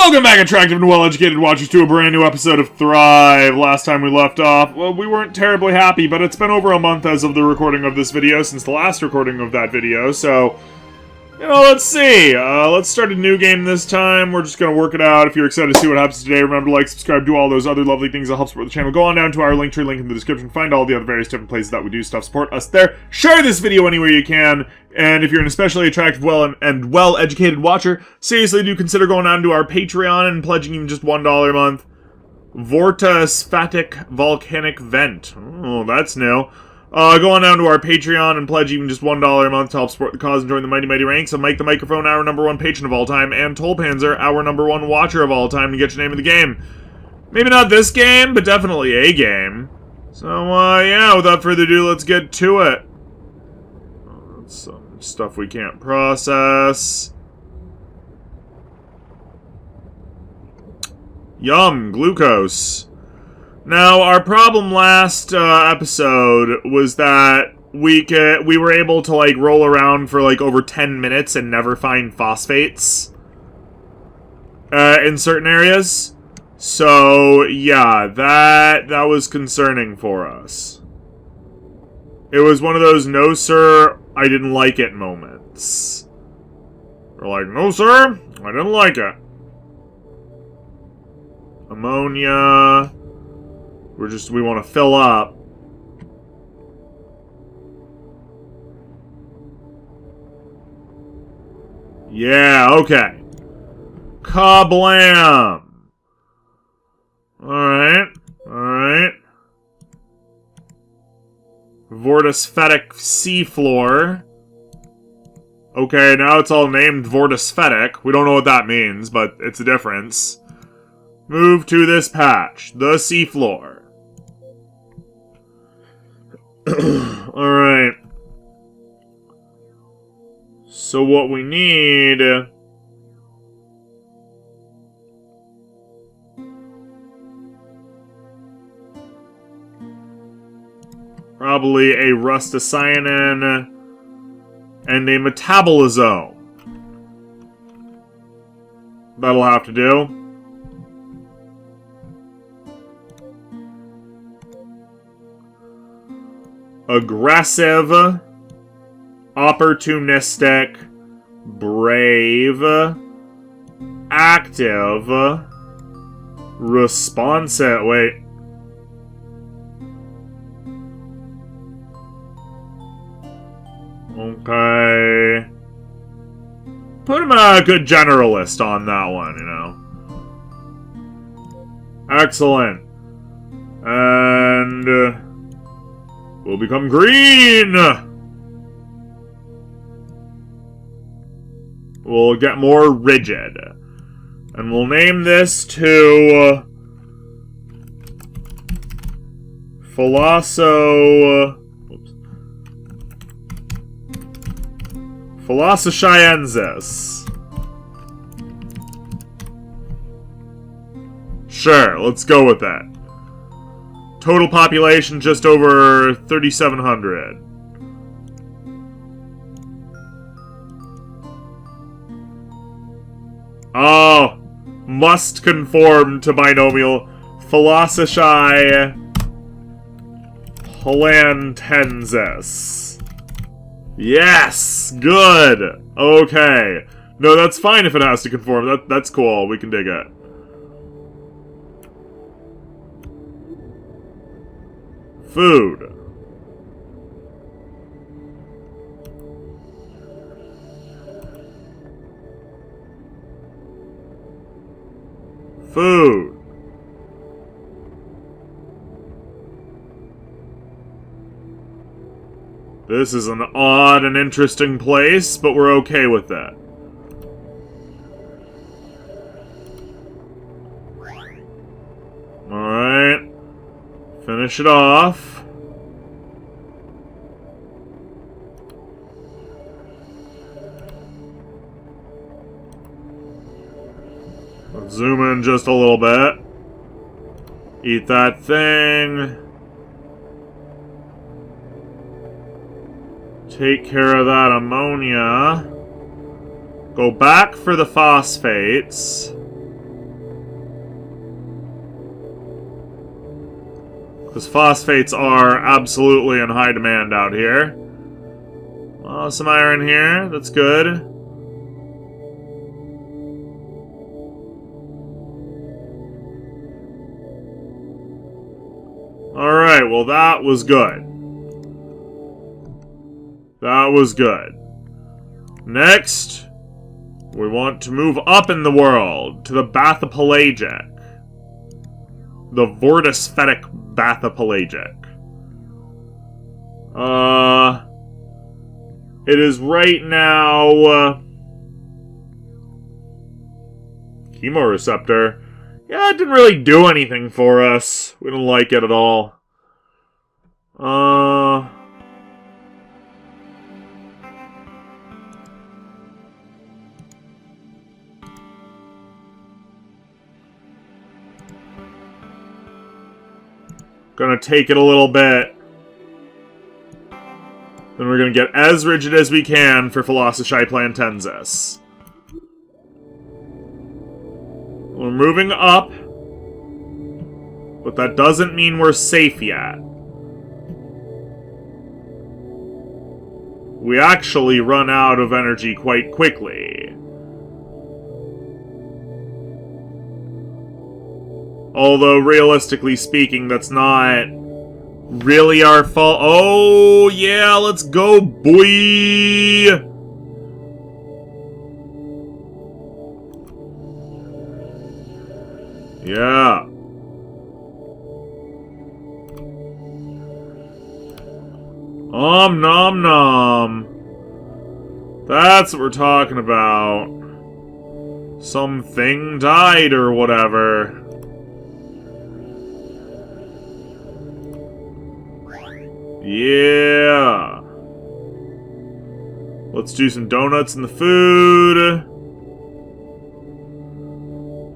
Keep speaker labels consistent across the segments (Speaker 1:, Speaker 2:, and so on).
Speaker 1: Welcome back, attractive and well-educated watchers, to a brand new episode of Thrive. Last time we left off, well, we weren't terribly happy, but it's been over a month as of the recording of this video since the last recording of that video, so, you know, let's see. Let's start a new game this time. We're just gonna work it out. If you're excited to see what happens today, remember to like, subscribe, do all those other lovely things that help support the channel. Go on down to our Linktree link in the description, find all the other various different places that we do stuff, support us there. Share this video anywhere you can. And if you're an especially attractive, well-educated watcher, seriously do consider going on to our Patreon and pledging even just $1 a month. Vortophatic Volcanic Vent. Oh, that's new. Go on down to our Patreon and pledge even just $1 a month to help support the cause and join the mighty ranks of Mike the Microphone, our #1 patron of all time, and Tollpanzer, our #1 watcher of all time, to get your name in the game. Maybe not this game, but definitely a game. So, yeah, without further ado, let's get to it. Oh, that's some stuff we can't process. Yum, glucose. Now, our problem last episode was that we were able to, like, roll around for, like, over 10 minutes and never find phosphates in certain areas. So, yeah, that was concerning for us. It was one of those no sir, I didn't like it moments. We're like, no sir, I didn't like it. Ammonia. We want to fill up. Yeah, okay. Kablam! Alright, alright. Vortophatic seafloor. Okay, now it's all named Vortophatic. We don't know what that means, but it's a difference. Move to this patch, the seafloor. Alright. So what we need... probably a rustocyanin and a metabolizome. That'll have to do. Aggressive, opportunistic, brave, active, responsive. Wait. Okay. Put him a good generalist on that one, you know. Excellent. And we'll become green! We'll get more rigid. And we'll name this to PhilosoShyensis. Sure, let's go with that. Total population just over 3,700. Oh, must conform to binomial PhilosoShy Holandensis. Yes! Good! Okay. No, that's fine if it has to conform. That's cool. We can dig it. Food. Food. This is an odd and interesting place, but we're okay with that. Alright. Finish it off. Let's zoom in just a little bit. Eat that thing. Take care of that ammonia. Go back for the phosphates. Because phosphates are absolutely in high demand out here. Some iron here. That's good. Alright, well that was good. That was good. Next, we want to move up in the world to the Bathypelagic. The Vortispheric Bathypelagic. It is right now, chemoreceptor. Yeah, it didn't really do anything for us. We don't like it at all. Gonna take it a little bit. Then we're gonna get as rigid as we can for PhilosoShy plantensis. We're moving up, but that doesn't mean we're safe yet. We actually run out of energy quite quickly. Although, realistically speaking, that's not really our fault. Oh, yeah, let's go, boy! Yeah. Nom nom. That's what we're talking about. Something died or whatever. Yeah. Let's do some donuts in the food.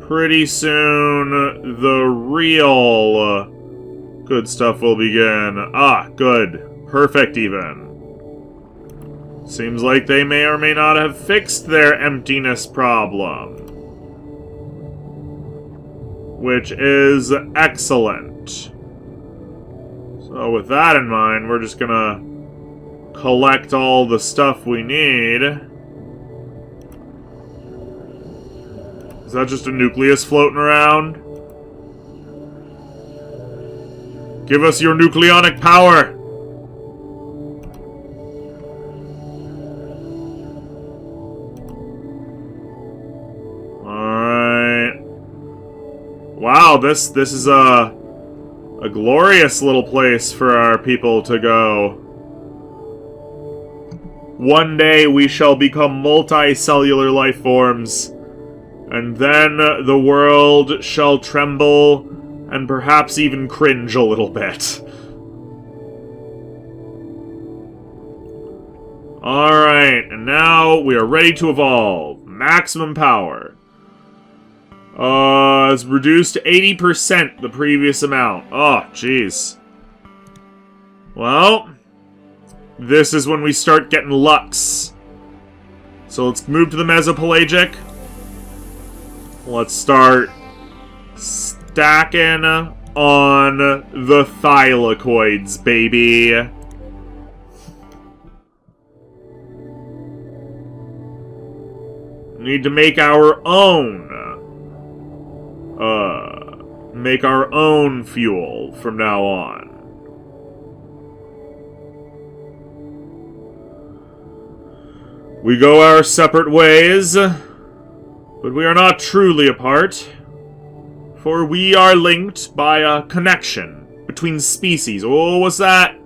Speaker 1: Pretty soon, the real good stuff will begin. Ah, good. Perfect, even. Seems like they may or may not have fixed their emptiness problem. Which is excellent. So with that in mind, we're just gonna collect all the stuff we need. Is that just a nucleus floating around? Give us your nucleonic power! Alright. Wow, this is a glorious little place for our people to go. One day we shall become multicellular life forms, and then the world shall tremble and perhaps even cringe a little bit. Alright, and now we are ready to evolve. Maximum power. It's reduced to 80% the previous amount. Oh, jeez. Well, this is when we start getting lux. So let's move to the Mesopelagic. Let's start stacking on the thylakoids, baby. Need to make our own. Make our own fuel from now on. We go our separate ways, but we are not truly apart, for we are linked by a connection between species. Oh, what's that?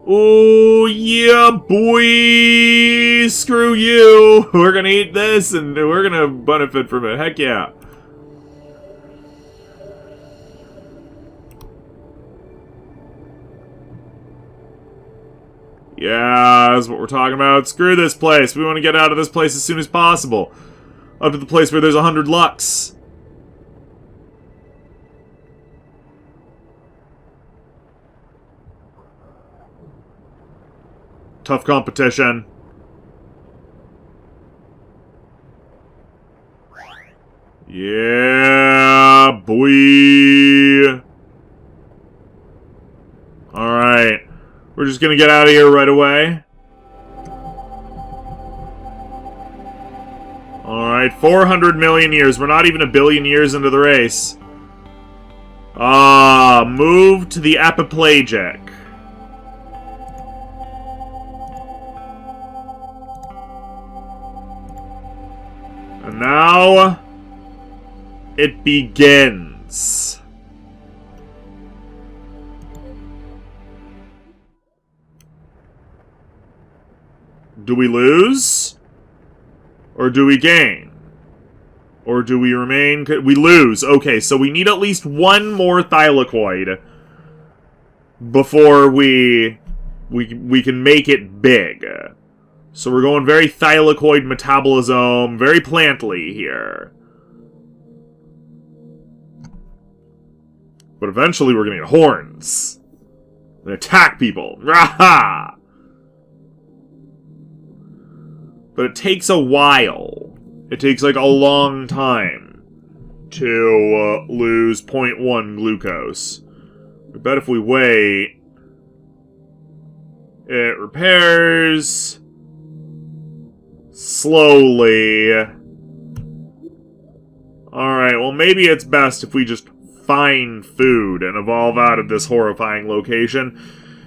Speaker 1: Oh, yeah, boy! Screw you! We're gonna eat this, and we're gonna benefit from it. Heck yeah. Yeah, that's what we're talking about. Screw this place. We want to get out of this place as soon as possible. Up to the place where there's 100 lux. Tough competition. Yeah, boy. We're just gonna get out of here right away. Alright, 400 million years. We're not even a billion years into the race. Move to the epipelagic. And now it begins. Do we lose? Or do we gain? Or do we remain... We lose. Okay, so we need at least one more thylakoid before we can make it big. So we're going very thylakoid metabolism, very plantly here. But eventually we're gonna get horns. And attack people. Rah-ha! But it takes a while. It takes like a long time to lose 0.1 glucose. I bet if we wait, it repairs slowly. Alright, well maybe it's best if we just find food and evolve out of this horrifying location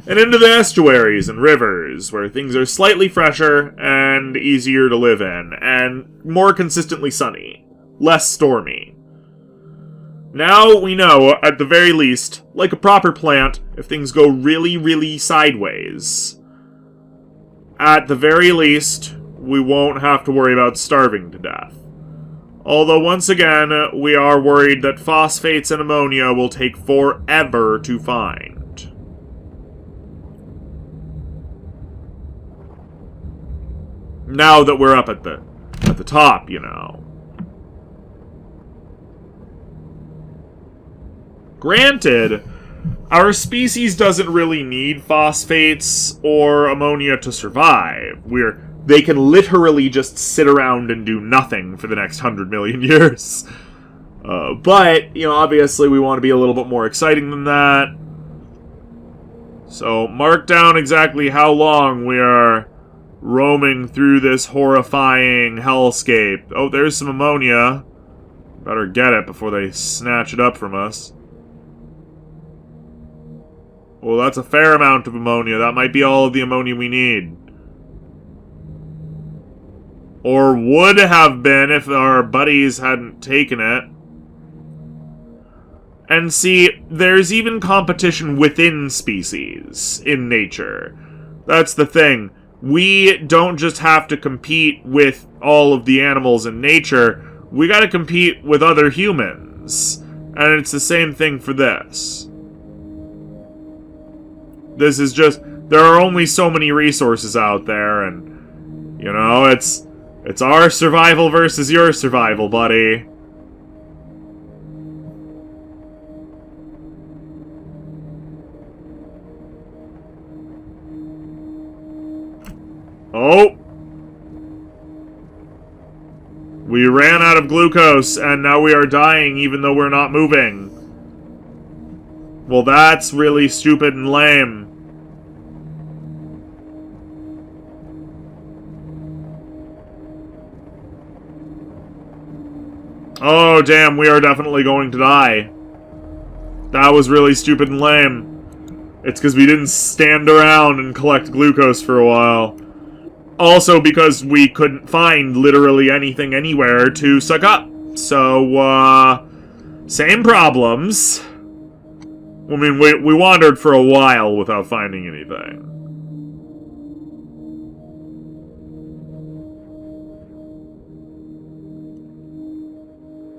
Speaker 1: and into the estuaries and rivers, where things are slightly fresher and easier to live in, and more consistently sunny, less stormy. Now we know, at the very least, like a proper plant, if things go really, really sideways, at the very least, we won't have to worry about starving to death. Although, once again, we are worried that phosphates and ammonia will take forever to find. Now that we're up at the top, you know. Granted, our species doesn't really need phosphates or ammonia to survive. They can literally just sit around and do nothing for the next 100 million years. But, you know, obviously we want to be a little bit more exciting than that. So, mark down exactly how long we are roaming through this horrifying hellscape. Oh, there's some ammonia. Better get it before they snatch it up from us. Well, that's a fair amount of ammonia. That might be all of the ammonia we need. Or would have been if our buddies hadn't taken it. And see, there's even competition within species in nature. That's the thing. We don't just have to compete with all of the animals in nature. We gotta compete with other humans. And it's the same thing for this. This is just... There are only so many resources out there, and... You know, it's our survival versus your survival, buddy. Oh! We ran out of glucose, and now we are dying even though we're not moving. Well, that's really stupid and lame. Oh, damn, we are definitely going to die. That was really stupid and lame. It's because we didn't stand around and collect glucose for a while. Also because we couldn't find literally anything anywhere to suck up. So, same problems. I mean, we wandered for a while without finding anything.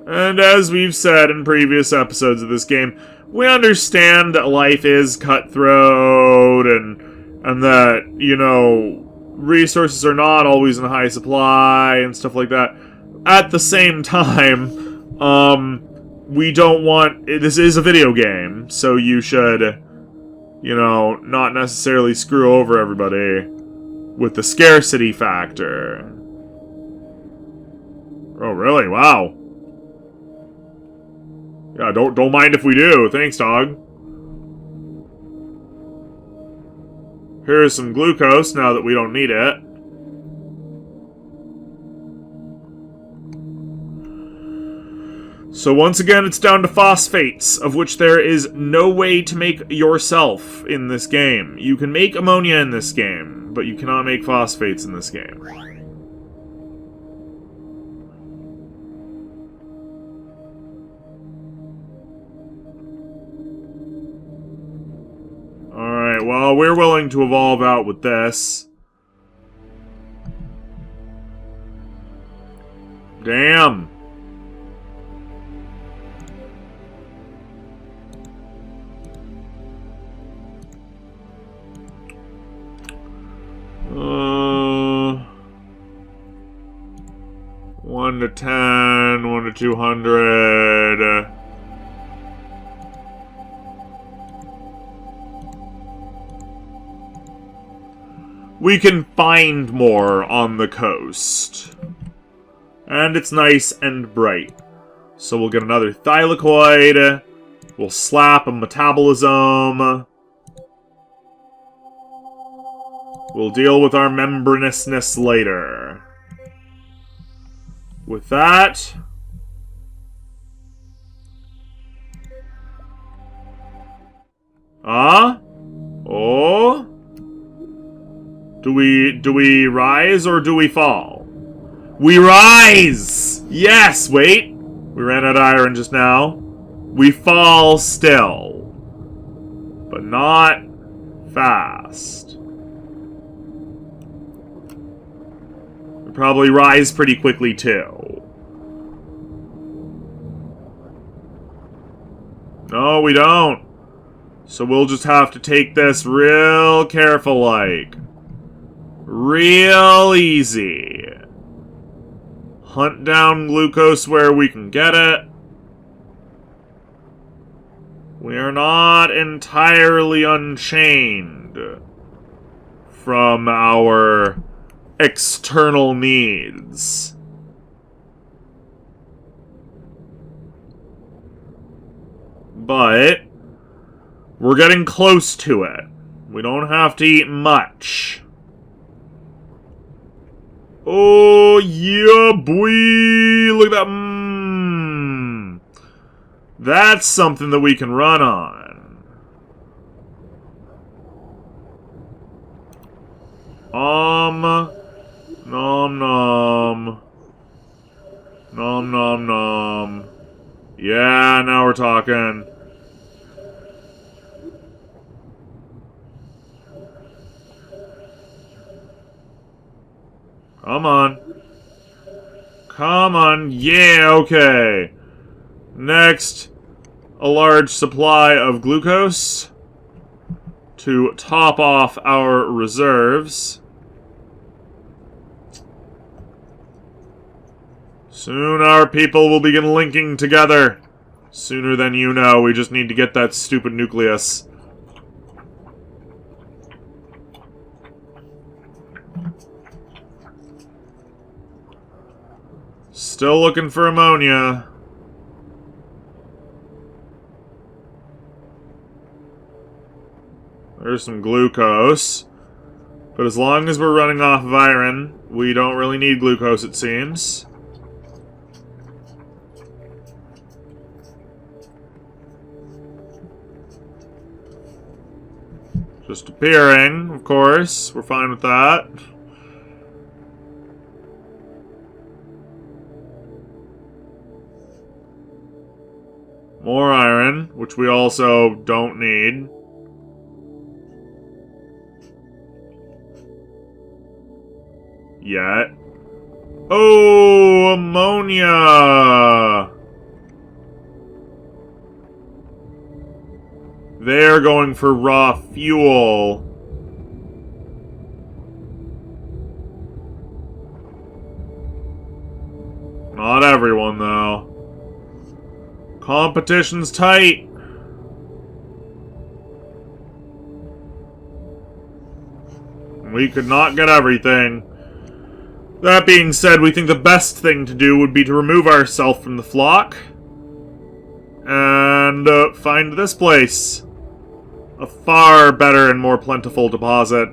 Speaker 1: And as we've said in previous episodes of this game, we understand that life is cutthroat and that, you know, resources are not always in high supply and stuff like that. At the same time, we don't want... This is a video game, so you should, you know, not necessarily screw over everybody with the scarcity factor. Oh, really? Wow. Yeah, don't mind if we do. Thanks, dog. Here's some glucose now that we don't need it. So once again, it's down to phosphates, of which there is no way to make yourself in this game. You can make ammonia in this game, but you cannot make phosphates in this game. Alright, well, we're willing to evolve out with this. Damn. One to 10, 1 to 200. We can find more on the coast. And it's nice and bright. So we'll get another thylakoid. We'll slap a metabolism. We'll deal with our membranousness later. With that... Oh? Do we rise or do we fall? We rise! Yes, wait. We ran out of iron just now. We fall still. But not fast. We probably rise pretty quickly too. No, we don't. So we'll just have to take this real careful-like. Real easy. Hunt down glucose where we can get it. We are not entirely unchained from our external needs. But we're getting close to it. We don't have to eat much. Oh, yeah, boy! Look at that. That's something that we can run on. Nom nom. Nom nom nom. Yeah, now we're talking. Come on. Come on. Yeah, okay. Next, a large supply of glucose to top off our reserves. Soon our people will begin linking together. Sooner than you know, we just need to get that stupid nucleus. Still looking for ammonia. There's some glucose. But as long as we're running off of iron, we don't really need glucose, it seems. Just appearing, of course. We're fine with that. More iron, which we also don't need. Yet. Oh, ammonia! They're going for raw fuel. Not everyone, though. Competition's tight. We could not get everything. That being said, we think the best thing to do would be to remove ourselves from the flock. And find this place. A far better and more plentiful deposit.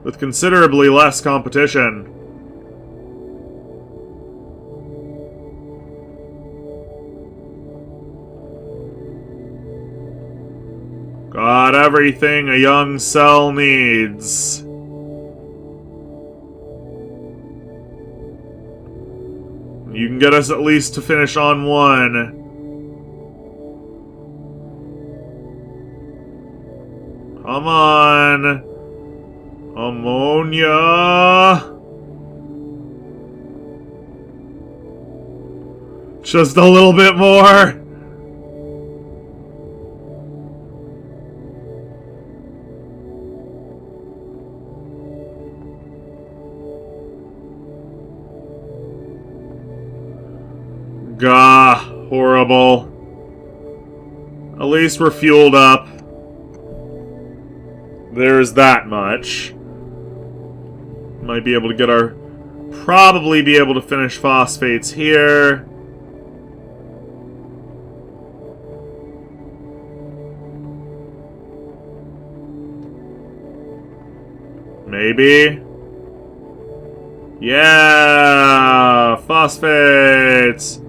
Speaker 1: with considerably less competition. Got everything a young cell needs. You can get us at least to finish on one. Come on. Ammonia. Just a little bit more. Gah, horrible. At least we're fueled up. There's that much. Might be able to get our... Probably be able to finish phosphates here. Maybe. Yeah! Phosphates!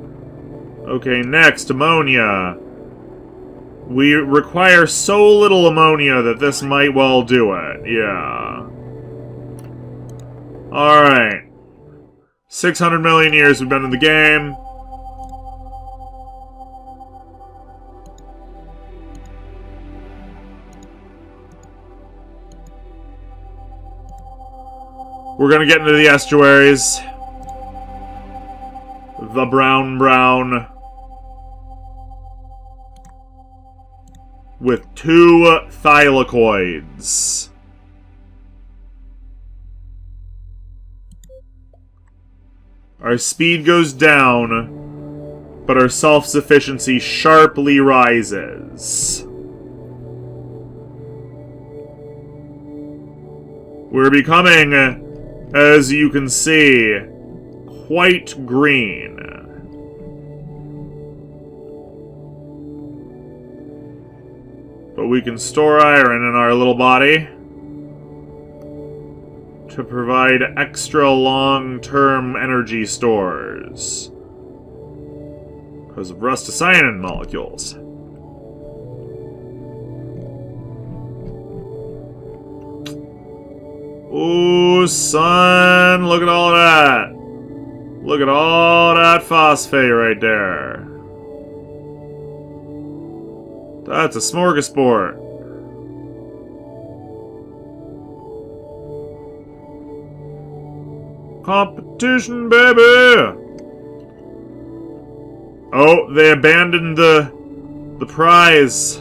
Speaker 1: Okay, next, ammonia. We require so little ammonia that this might well do it. Yeah. Alright. 600 million years we've been in the game. We're gonna get into the estuaries. The brown. With 2 thylakoids. Our speed goes down, but our self-sufficiency sharply rises. We're becoming, as you can see, quite green. But we can store iron in our little body to provide extra long-term energy stores because of rustocyanin molecules. Ooh, son, look at all that. Look at all that phosphate right there. That's a smorgasbord. Competition, baby! Oh, they abandoned the prize.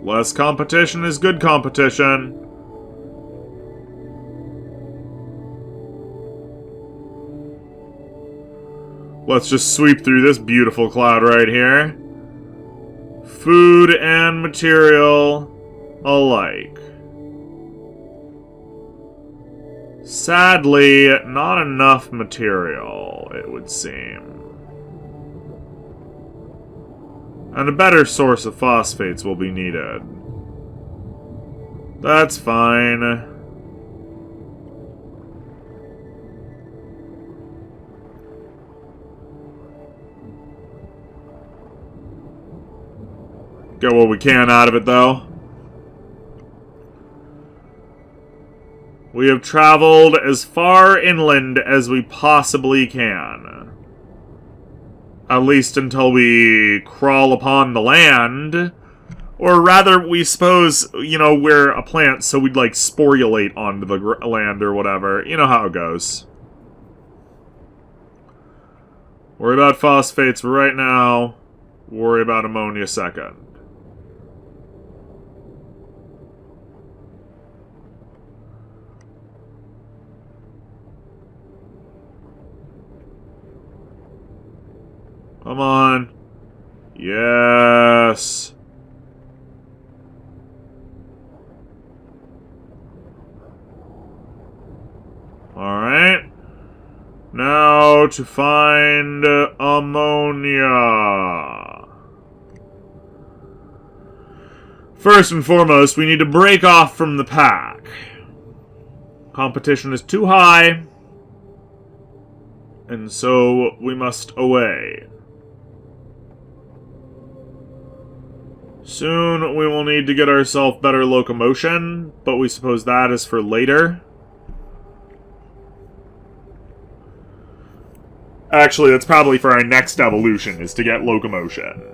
Speaker 1: Less competition is good competition. Let's just sweep through this beautiful cloud right here. Food and material alike. Sadly, not enough material, it would seem. And a better source of phosphates will be needed. That's fine. Get what we can out of it, though. We have traveled as far inland as we possibly can. At least until we crawl upon the land. Or rather, we suppose, you know, we're a plant, so we'd, like, sporulate onto the land or whatever. You know how it goes. Worry about phosphates right now. Worry about ammonia second. Come on. Yes. Alright. Now to find ammonia. First and foremost, we need to break off from the pack. Competition is too high, and so we must away. Soon we will need to get ourselves better locomotion, but we suppose that is for later. Actually, that's probably for our next evolution, is to get locomotion.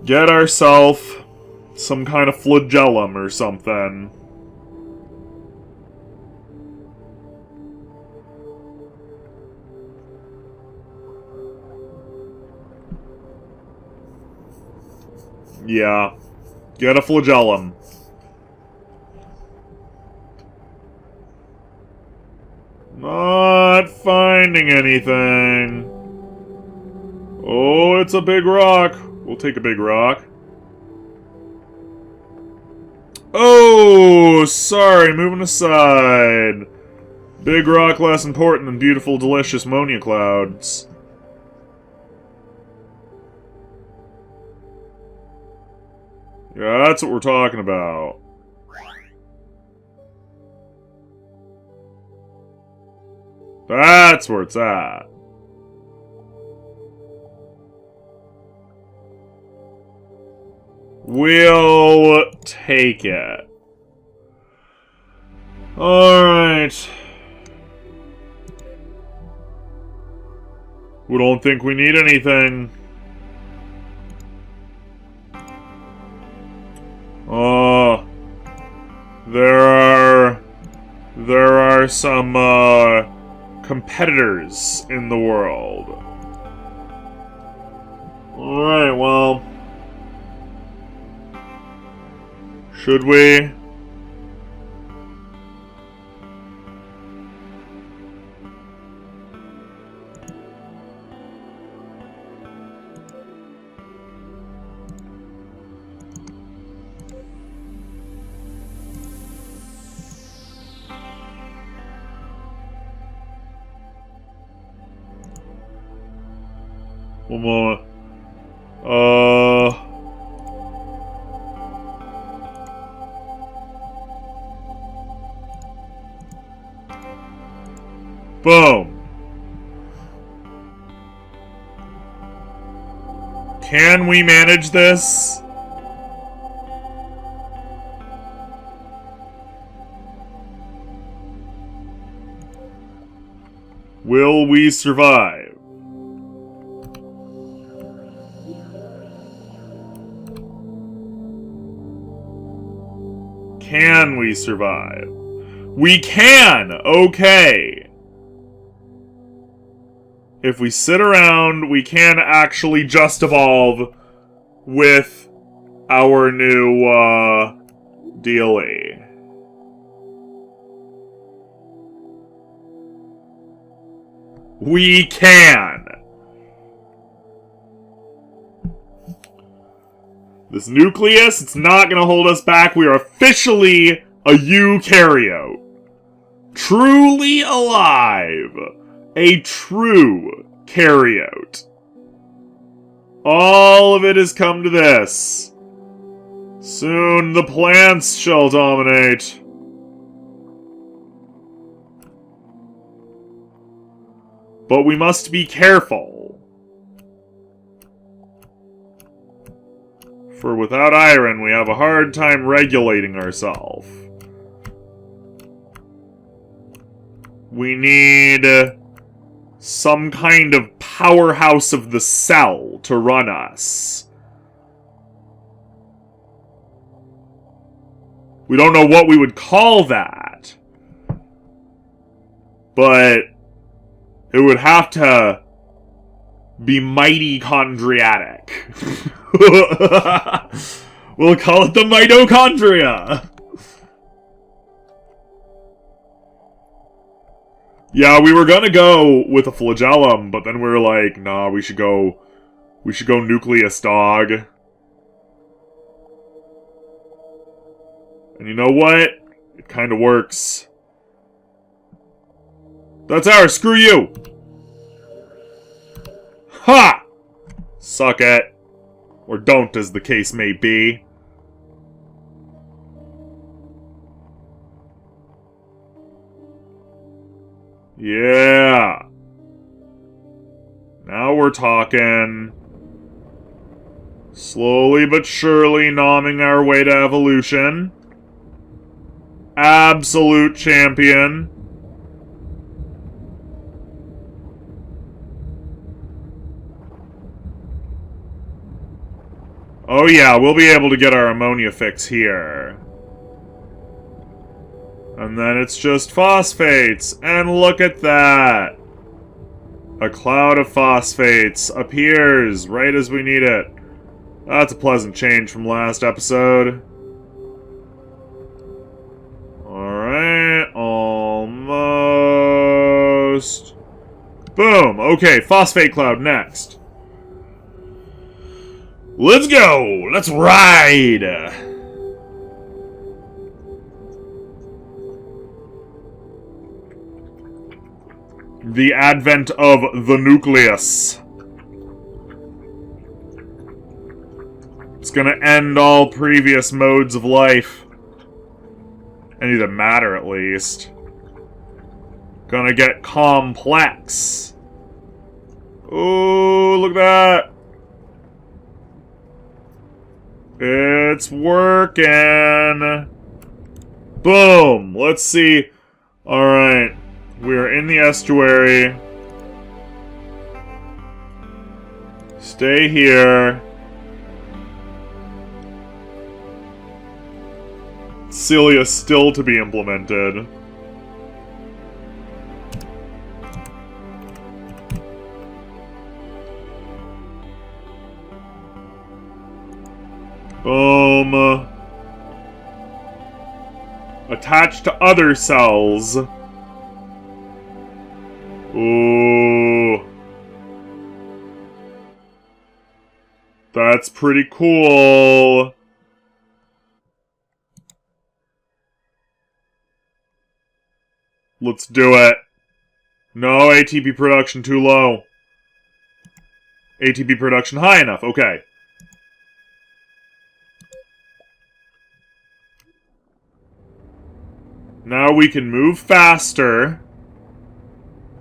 Speaker 1: Get ourselves some kind of flagellum or something. Yeah. Get a flagellum. Not finding anything. Oh, it's a big rock. We'll take a big rock. Oh, sorry, moving aside. Big rock less important than beautiful, delicious ammonia clouds. Yeah, that's what we're talking about. That's where it's at. We'll take it. Alright. We don't think we need anything. There are some, competitors in the world. Alright, well... Should we? One more. Boom. Can we manage this? Will we survive? Can we survive? We can! Okay! If we sit around, we can actually just evolve with our new, DLE. We can! This nucleus, it's not gonna hold us back. We are officially a eukaryote. Truly alive. A true karyote. All of it has come to this. Soon the plants shall dominate. But we must be careful. For without iron, we have a hard time regulating ourselves. We need some kind of powerhouse of the cell to run us. We don't know what we would call that. But it would have to be mighty chondriatic. We'll call it the mitochondria. Yeah, we were gonna go with a flagellum, but then we were like, nah, we should go nucleus, dog. And you know what? It kinda works. That's ours, screw you! Ha! Suck it. Or don't, as the case may be. Yeah. Now we're talking. Slowly but surely nomming our way to evolution. Absolute champion. Oh yeah, we'll be able to get our ammonia fix here. And then it's just phosphates. And look at that. A cloud of phosphates appears right as we need it. That's a pleasant change from last episode. Alright, almost. Boom! Okay, phosphate cloud next. Let's go! Let's ride! The advent of the nucleus. It's gonna end all previous modes of life. Any of the matter, at least. Gonna get complex. Ooh, look at that. It's working. Boom. Let's see. Alright. We're in the estuary. Stay here. Cilia still to be implemented. Boom. Attached to other cells. Ooh. That's pretty cool. Let's do it. No, ATP production too low. ATP production high enough, okay. Now we can move faster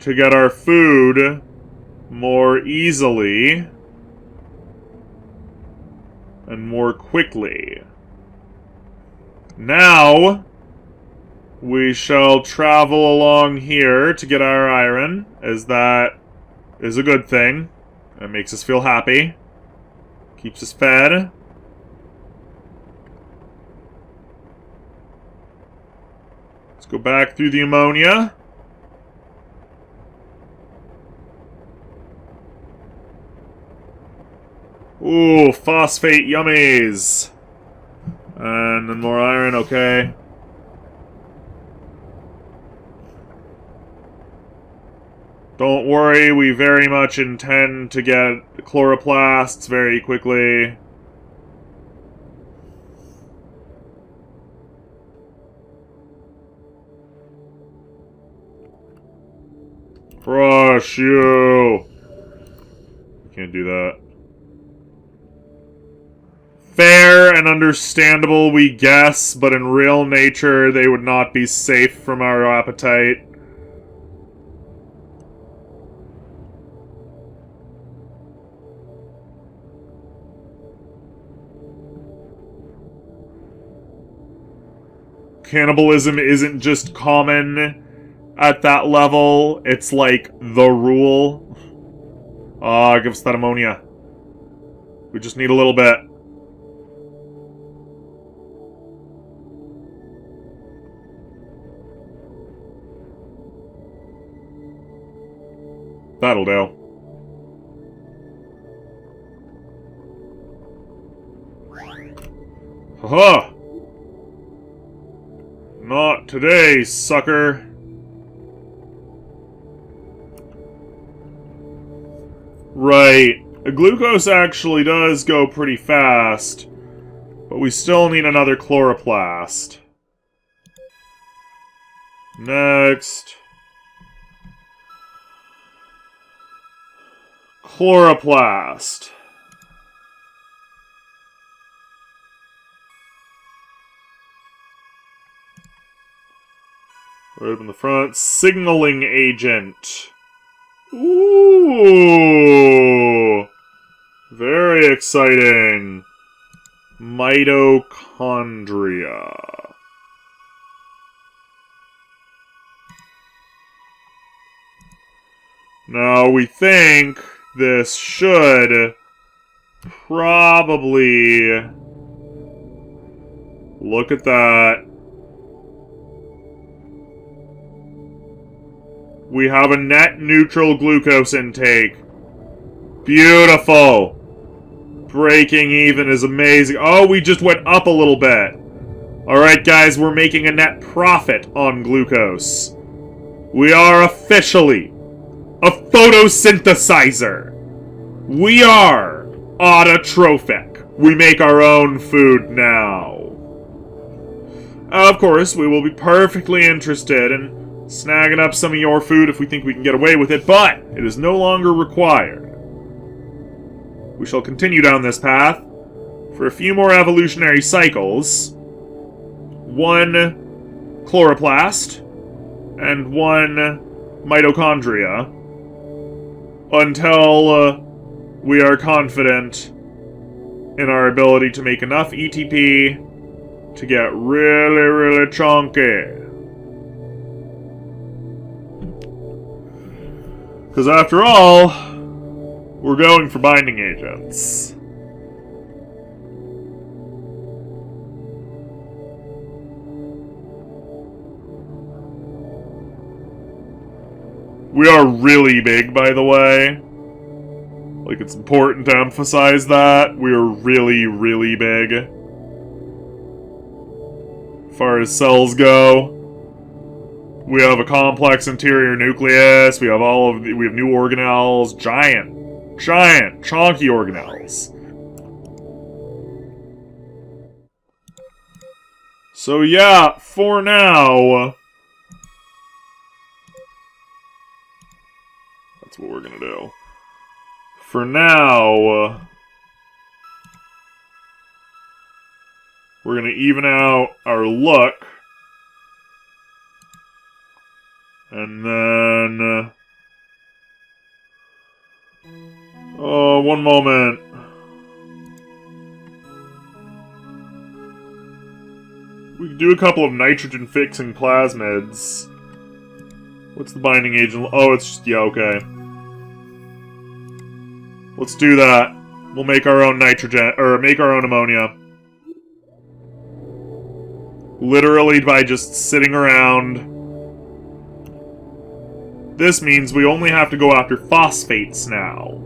Speaker 1: to get our food more easily and more quickly. Now we shall travel along here to get our iron, as that is a good thing. It makes us feel happy. Keeps us fed. Let's go back through the ammonia. Ooh, phosphate yummies. And then more iron, okay. Don't worry, we very much intend to get chloroplasts very quickly. Crush you! Can't do that. Fair and understandable, we guess, but in real nature, they would not be safe from our appetite. Cannibalism isn't just common at that level, it's like the rule. Give us that ammonia. We just need a little bit. That'll do. Haha! Not today, sucker. Right. Glucose actually does go pretty fast, but we still need another chloroplast. Next. Chloroplast. Right up in the front. Signaling agent. Ooh! Very exciting. Mitochondria. Now, we think this should probably... Look at that. We have a net neutral glucose intake. Beautiful. Breaking even is amazing. Oh, we just went up a little bit. Alright, guys, we're making a net profit on glucose. We are officially a photosynthesizer. We are autotrophic. We make our own food now. Of course, we will be perfectly interested in snagging up some of your food if we think we can get away with it, but it is no longer required. We shall continue down this path for a few more evolutionary cycles. 1 chloroplast and 1 mitochondria until we are confident in our ability to make enough ETP to get really, really chunky. Because after all, we're going for binding agents. We are really big, by the way. Like, it's important to emphasize that. We are really, really big. As far as cells go, we have a complex interior nucleus. We have we have new organelles, giant, chunky organelles. So yeah, for now, that's what we're gonna do. For now, we're gonna even out our look. And then... oh, one moment. We can do a couple of nitrogen-fixing plasmids. What's the binding agent? Oh, it's just... yeah, okay. Let's do that. We'll make our own nitrogen... or make our own ammonia. Literally by just sitting around... This means we only have to go after phosphates now.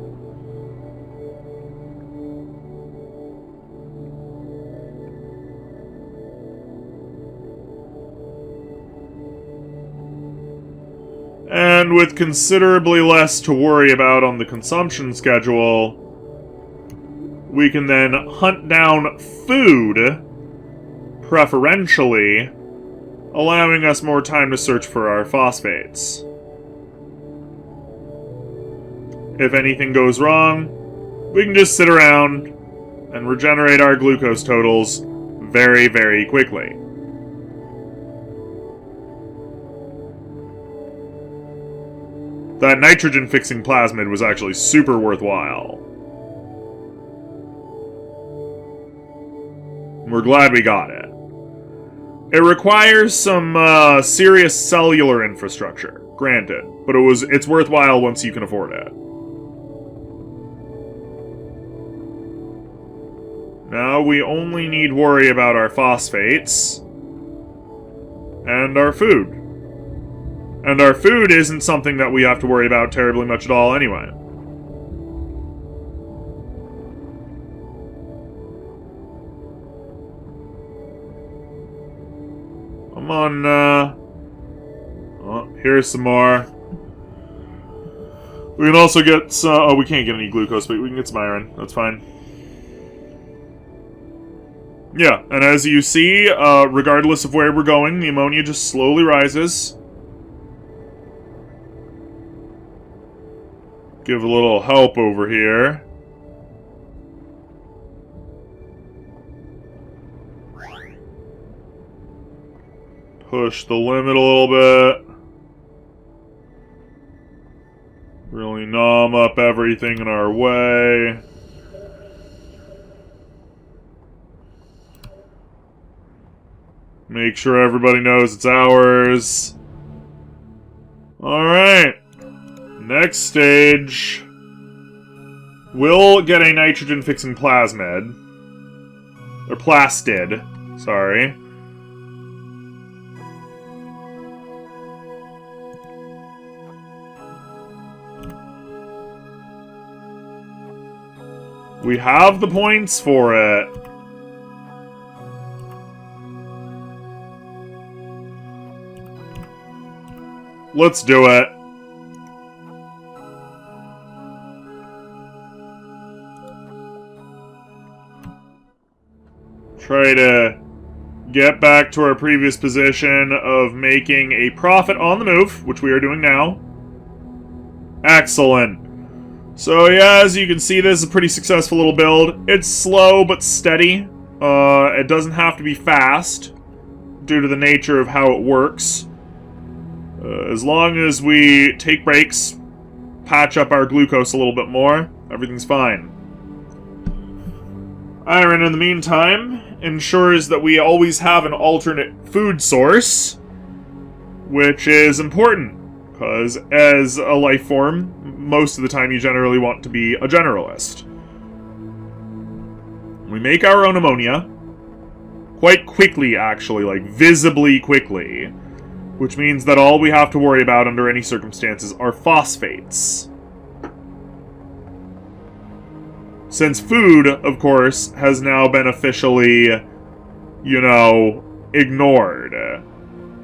Speaker 1: And with considerably less to worry about on the consumption schedule, we can then hunt down food, preferentially, allowing us more time to search for our phosphates. If anything goes wrong, we can just sit around and regenerate our glucose totals very, very quickly. That nitrogen-fixing plasmid was actually super worthwhile. We're glad we got it. It requires some serious cellular infrastructure, granted, but it's worthwhile once you can afford it. Now we only need worry about our phosphates and our food. And our food isn't something that we have to worry about terribly much at all anyway. Come on, oh, here's some more. We can also get some... oh, we can't get any glucose, but we can get some iron. That's fine. Yeah, and as you see, regardless of where we're going, the ammonia just slowly rises. Give a little help over here. push the limit a little bit. Really nom up everything in our way. Make sure everybody knows it's ours. Alright. Next stage. We'll get a nitrogen-fixing plasmid. Or plastid. Sorry. We have the points for it. Let's do it. Try to get back to our previous position of making a profit on the move, which we are doing now. Excellent. So yeah, as you can see, this is a pretty successful little build. It's slow but steady. It doesn't have to be fast due to the nature of how it works. As long as we take breaks, patch up our glucose a little bit more, everything's fine. Iron, in the meantime, ensures that we always have an alternate food source, which is important, because as a life form, most of the time you generally want to be a generalist. We make our own ammonia, quite quickly actually, like visibly quickly, which means that all we have to worry about under any circumstances are phosphates. Since food, of course, has now been officially, you know, ignored.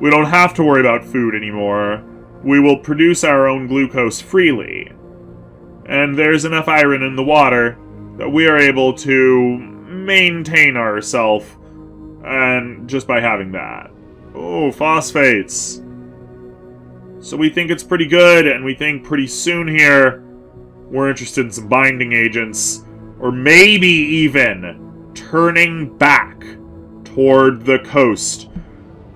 Speaker 1: We don't have to worry about food anymore. We will produce our own glucose freely. And there's enough iron in the water that we are able to maintain ourselves, and just by having that. Oh, phosphates. So we think it's pretty good, and we think pretty soon here we're interested in some binding agents, or maybe even turning back toward the coast.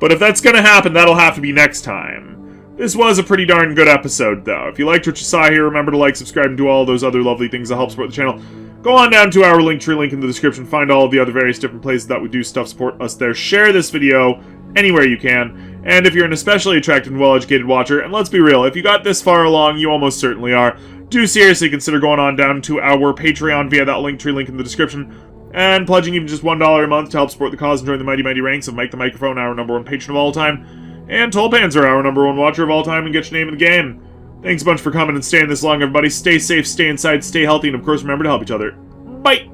Speaker 1: But if that's going to happen, that'll have to be next time. This was a pretty darn good episode, though. If you liked what you saw here, remember to like, subscribe, and do all those other lovely things that help support the channel. Go on down to our Linktree link in the description. Find all of the other various different places that we do stuff. Support us there. Share this video anywhere you can. And if you're an especially attractive and well-educated watcher, and let's be real, if you got this far along, you almost certainly are, do seriously consider going on down to our Patreon via that Linktree link in the description, and pledging even just $1 a month to help support the cause and join the mighty, mighty ranks of Mike the Microphone, our #1 patron of all time, and Tollpanzer, our #1 watcher of all time, and get your name in the game. Thanks a bunch for coming and staying this long, everybody. Stay safe, stay inside, stay healthy, and of course remember to help each other. Bye!